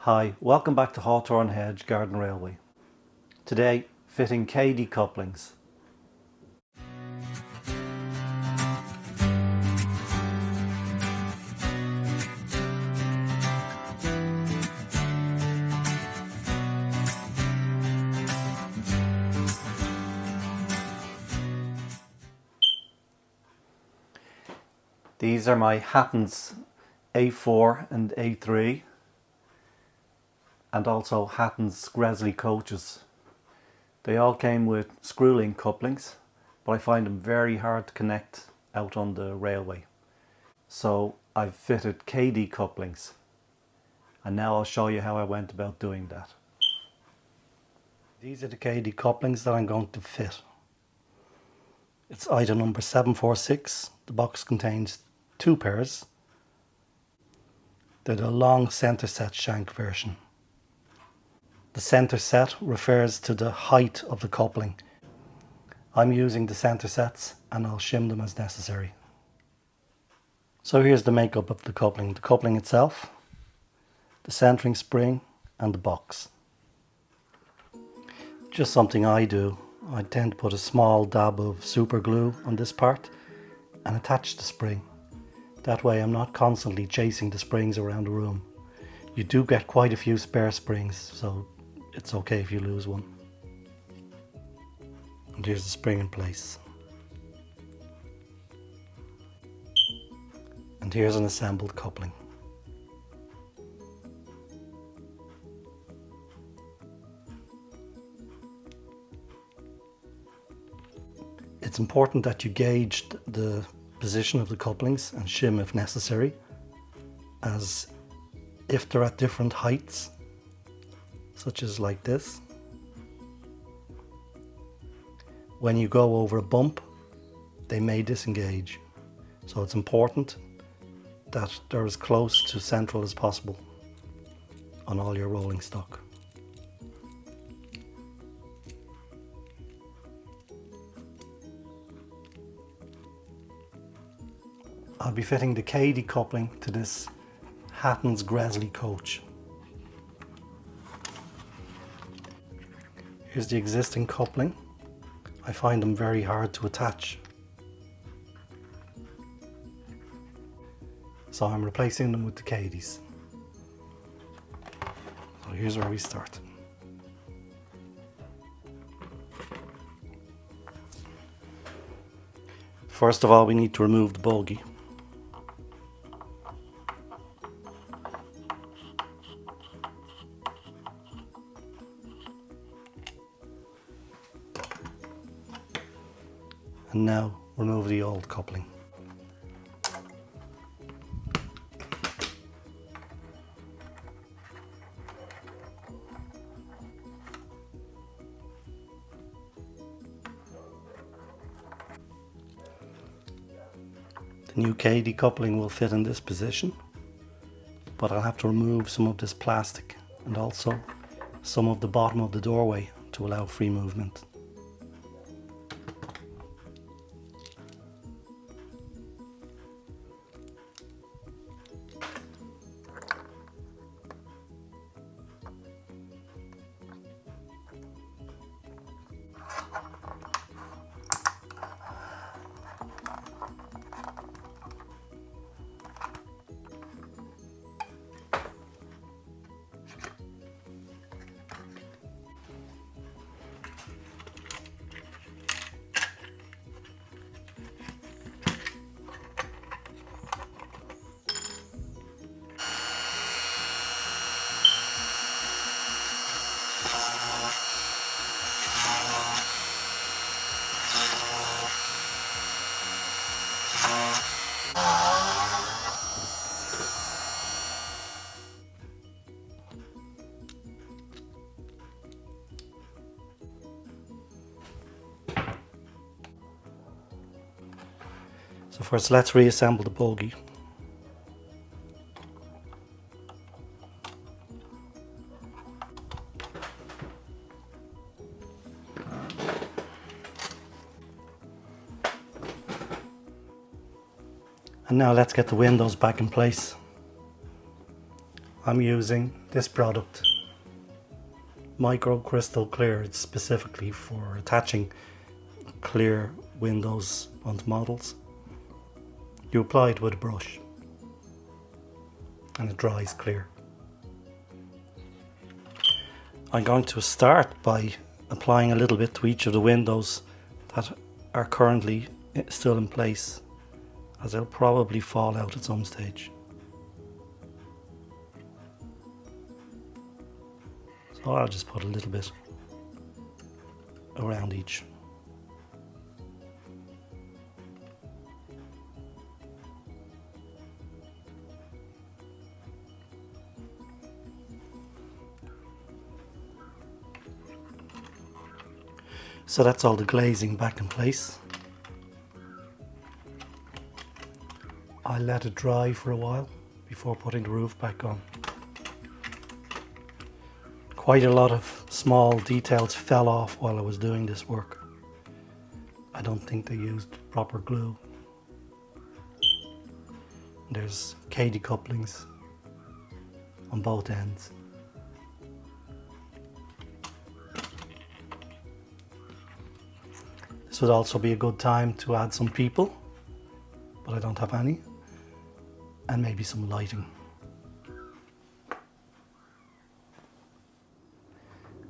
Hi, welcome back to Hawthorne Hedge Garden Railway. Today, fitting Kadee couplings. These are my Hattons A4 and A3 and also Hattons Gresley coaches. They all came with screw-link couplings, but I find them very hard to connect out on the railway. So I've fitted Kadee couplings, and now I'll show you how I went about doing that. These are the Kadee couplings that I'm going to fit. It's item number 746. The box contains 2 pairs. They're the long centre set shank version. The centre set refers to the height of the coupling. I'm using the centre sets and I'll shim them as necessary. So here's the makeup of the coupling itself, the centering spring and the box. Just something I do. I tend to put a small dab of super glue on this part and attach the spring. That way I'm not constantly chasing the springs around the room. You do get quite a few spare springs, so it's okay if you lose one. And here's the spring in place. And here's an assembled coupling. It's important that you gauge the position of the couplings and shim if necessary, as if they're at different heights, such as like this, when you go over a bump they may disengage. So it's important that they're as close to central as possible on all your rolling stock. I'll be fitting the Kadee coupling to this Hattons Greeley coach. Here's the existing coupling. I find them very hard to attach, so I'm replacing them with the Kadees. So here's where we start. First of all, we need to remove the bogie. And now remove the old coupling. The new Kadee coupling will fit in this position, but I'll have to remove some of this plastic and also some of the bottom of the doorway to allow free movement. So first let's reassemble the bogie. And now let's get the windows back in place. I'm using this product, micro crystal clear. It's specifically for attaching clear windows onto models. You apply it with a brush and it dries clear. I'm going to start by applying a little bit to each of the windows that are currently still in place, as they'll probably fall out at some stage. So I'll just put a little bit around each. So that's all the glazing back in place. I let it dry for a while before putting the roof back on. Quite a lot of small details fell off while I was doing this work. I don't think they used proper glue. There's Kadee couplings on both ends. This would also be a good time to add some people, but I don't have any, and maybe some lighting.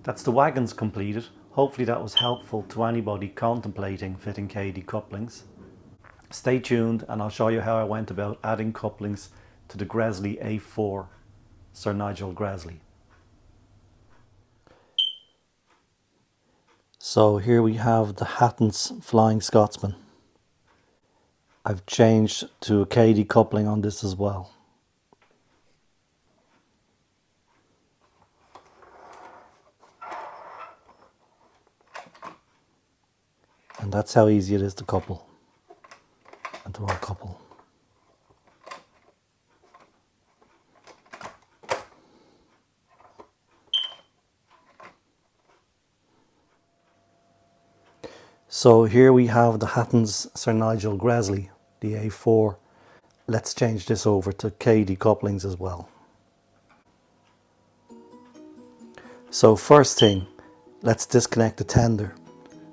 That's the wagons completed. Hopefully that was helpful to anybody contemplating fitting Kadee couplings. Stay tuned and I'll show you how I went about adding couplings to the Gresley A4 Sir Nigel Gresley. So here we have the Hattons Flying Scotsman. I've changed to a Kadee coupling on this as well. And that's how easy it is to couple and to uncouple. So here we have the Hattons Sir Nigel Gresley, the A4. Let's change this over to Kadee couplings as well. So first thing, let's disconnect the tender.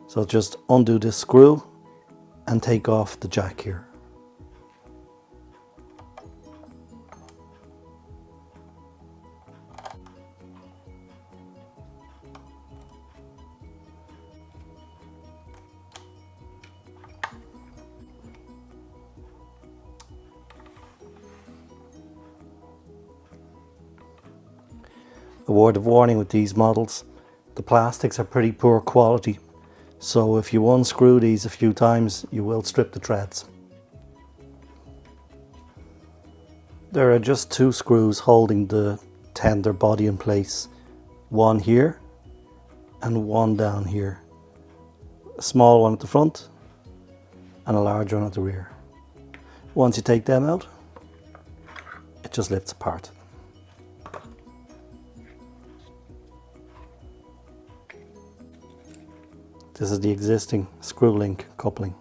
So just undo this screw and take off the jack here. A word of warning with these models, the plastics are pretty poor quality, so if you unscrew these a few times you will strip the threads. There are just two screws holding the tender body in place, one here and one down here. A small one at the front and a large one at the rear. Once you take them out, it just lifts apart. This is the existing screw link coupling,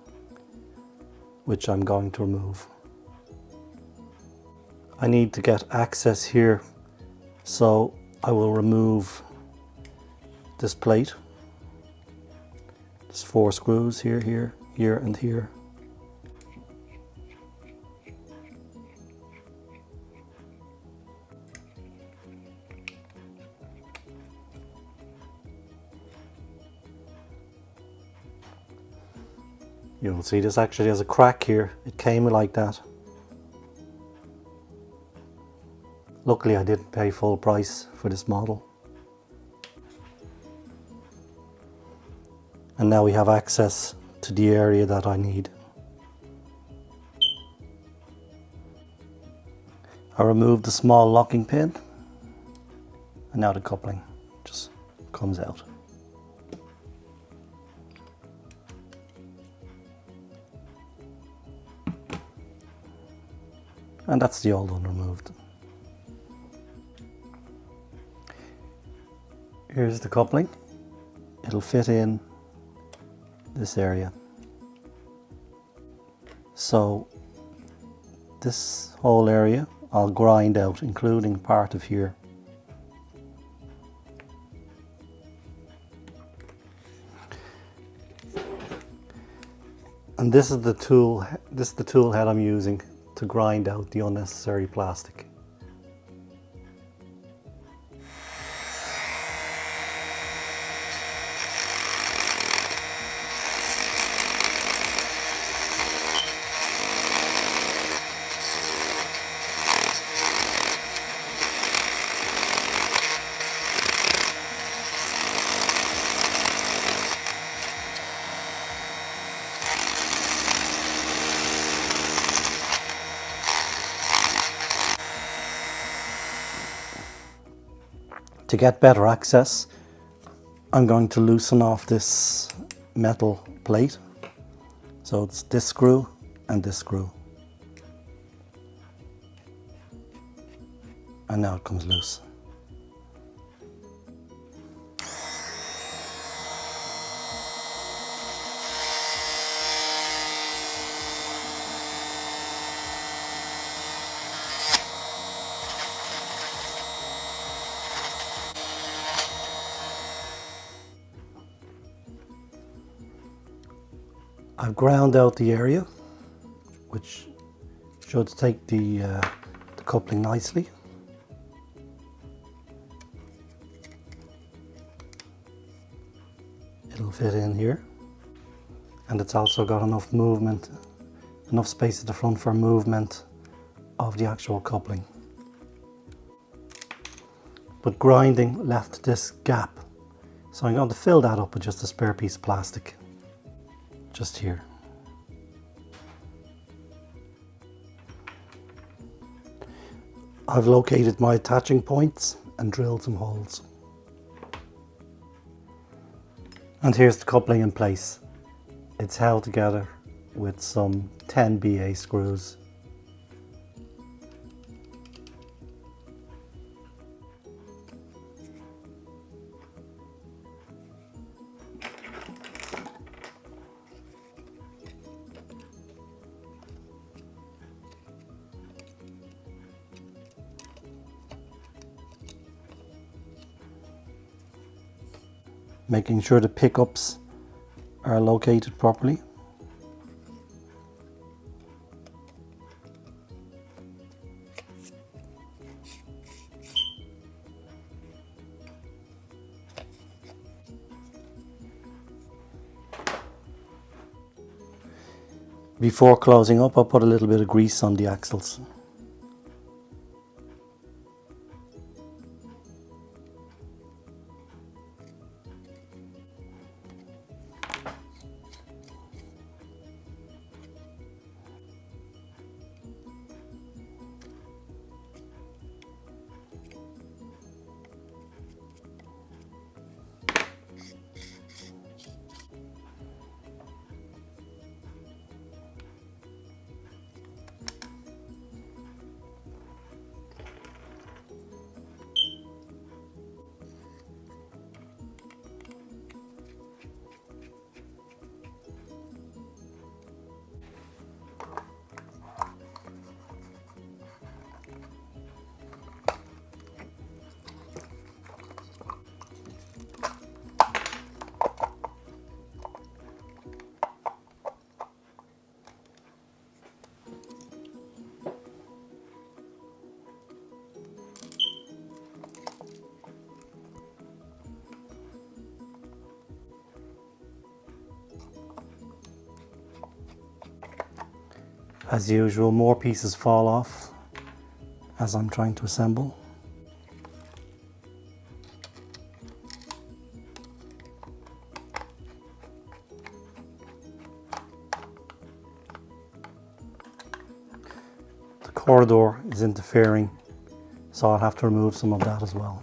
which I'm going to remove. I need to get access here, so I will remove this plate. There's 4 screws here, here, here and here. You'll see this actually has a crack here. It came like that. Luckily I didn't pay full price for this model. And now we have access to the area that I need. I removed the small locking pin and now the coupling just comes out. And that's the old one removed. Here's the coupling. It'll fit in this area. So this whole area I'll grind out, including part of here. And this is the tool head I'm using to grind out the unnecessary plastic. To get better access, I'm going to loosen off this metal plate. So it's this screw and this screw. And now it comes loose. I've ground out the area, which should take the coupling nicely. It'll fit in here, and it's also got enough movement, enough space at the front for movement of the actual coupling. But grinding left this gap, so I'm going to fill that up with just a spare piece of plastic. Just here. I've located my attaching points and drilled some holes. And here's the coupling in place. It's held together with some 10 BA screws. Making sure the pickups are located properly. Before closing up, I'll put a little bit of grease on the axles. As usual, more pieces fall off as I'm trying to assemble. The corridor is interfering, so I'll have to remove some of that as well.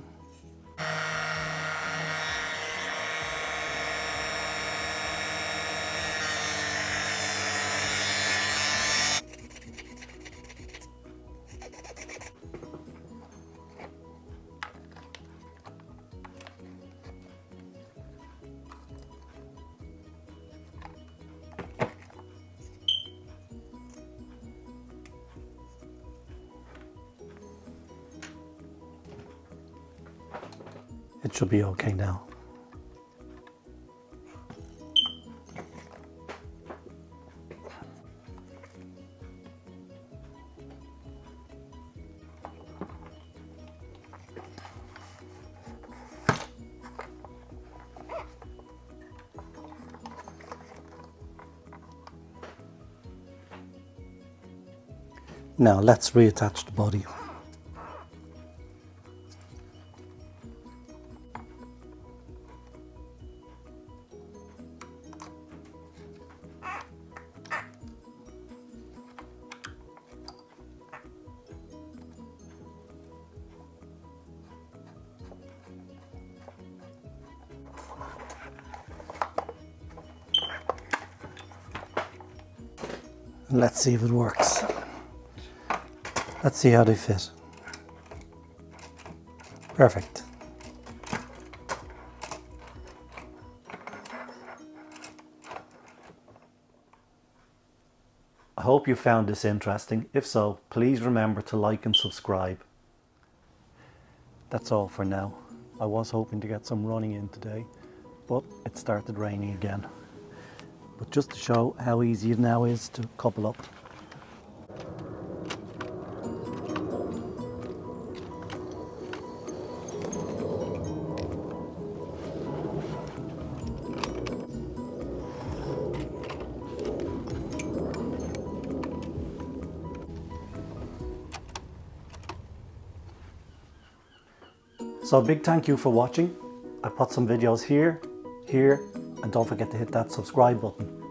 It should be okay now. Now let's reattach the body. And let's see if it works. Let's see how they fit. Perfect. I hope you found this interesting. If so, please remember to like and subscribe. That's all for now. I was hoping to get some running in today, but it started raining again. But just to show how easy it now is to couple up. So a big thank you for watching. I put some videos here, and don't forget to hit that subscribe button.